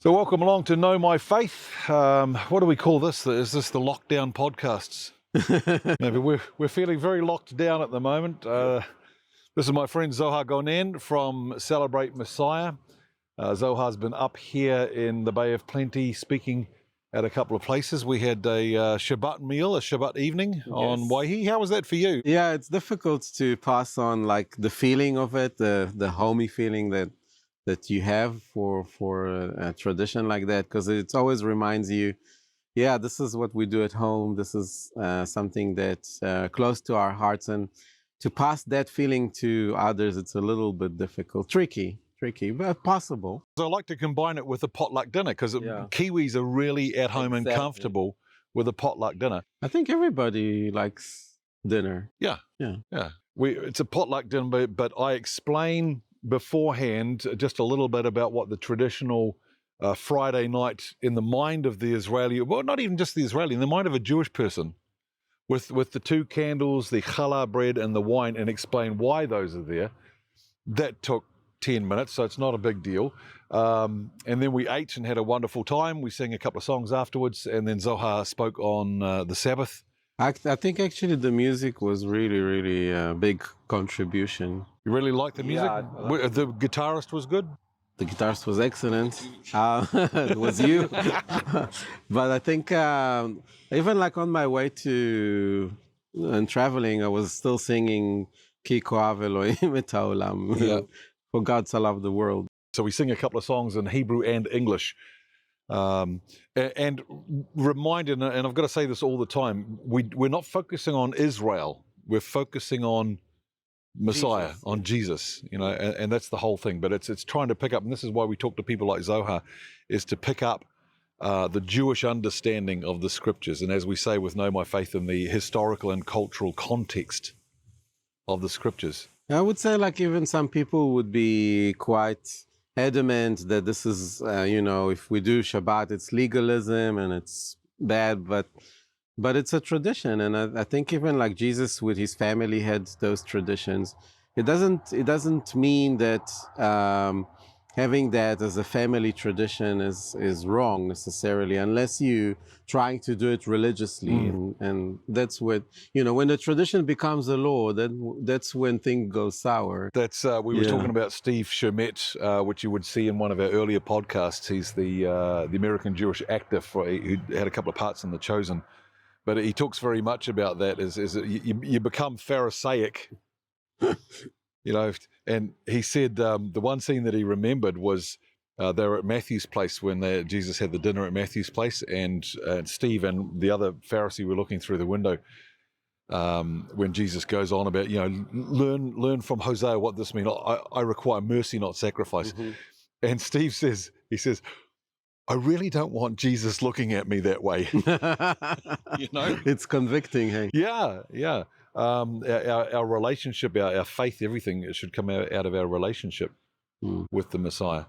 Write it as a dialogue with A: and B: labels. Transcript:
A: So welcome along to Know My Faith. What do we call this? Is this the lockdown podcasts? Maybe we're feeling very locked down at the moment. This is my friend Zohar Gonen from Celebrate Messiah. Zohar's been up here in the Bay of Plenty speaking at a couple of places. We had a Shabbat meal, a Shabbat evening on Waihi. How was that for you?
B: Yeah, it's difficult to pass on like the feeling of it, the homey feeling that you have for a tradition like that, because it always reminds you, yeah, this is what we do at home. This is something that's close to our hearts, and to pass that feeling to others, it's a little bit difficult, tricky, but possible.
A: So I like to combine it with a potluck dinner because Kiwis are really at home and comfortable with a potluck dinner.
B: I think everybody likes dinner.
A: Yeah. It's a potluck dinner, but I explain beforehand just a little bit about what the traditional Friday night in the mind of the Israeli, well, not even just the Israeli, in the mind of a Jewish person, with the two candles, the challah bread and the wine, and explain why those are there. That took 10 minutes, so it's not a big deal. And then we ate and had a wonderful time. We sang a couple of songs afterwards, and then Zohar spoke on the Sabbath.
B: I think actually the music was really a big contribution.
A: You really liked the music?
B: Yeah,
A: the guitarist was good?
B: The guitarist was excellent. It was you. But I think even like on my way and traveling, I was still singing Ki koav Elohim et haolam, for God so loved the world.
A: So we sing a couple of songs in Hebrew and English. And reminded, and I've got to say this all the time, we're not focusing on Israel, we're focusing on Messiah, on Jesus, and that's the whole thing. But it's trying to pick up, and this is why we talk to people like Zohar, is to pick up the Jewish understanding of the scriptures, and as we say with Know My Faith, in the historical and cultural context of the scriptures.
B: I would say like even some people would be quite adamant that this is, if we do Shabbat, it's legalism and it's bad, but it's a tradition. And I think even like Jesus with his family had those traditions. It doesn't mean that having that as a family tradition is wrong necessarily, unless you trying to do it religiously. And that's what, when the tradition becomes a law, that's when things go sour.
A: That's we were talking about Steve Shermet, which you would see in one of our earlier podcasts. He's the American Jewish actor who had a couple of parts in The Chosen. But he talks very much about that, is you become Pharisaic, and he said the one scene that he remembered was they were at Matthew's place when Jesus had the dinner at Matthew's place, and Steve and the other Pharisee were looking through the window when Jesus goes on about, learn from Hosea what this means. I require mercy, not sacrifice. And Steve says, I really don't want Jesus looking at me that way.
B: It's convicting, hey?
A: Yeah. Our relationship, our faith, everything, it should come out of our relationship with the Messiah.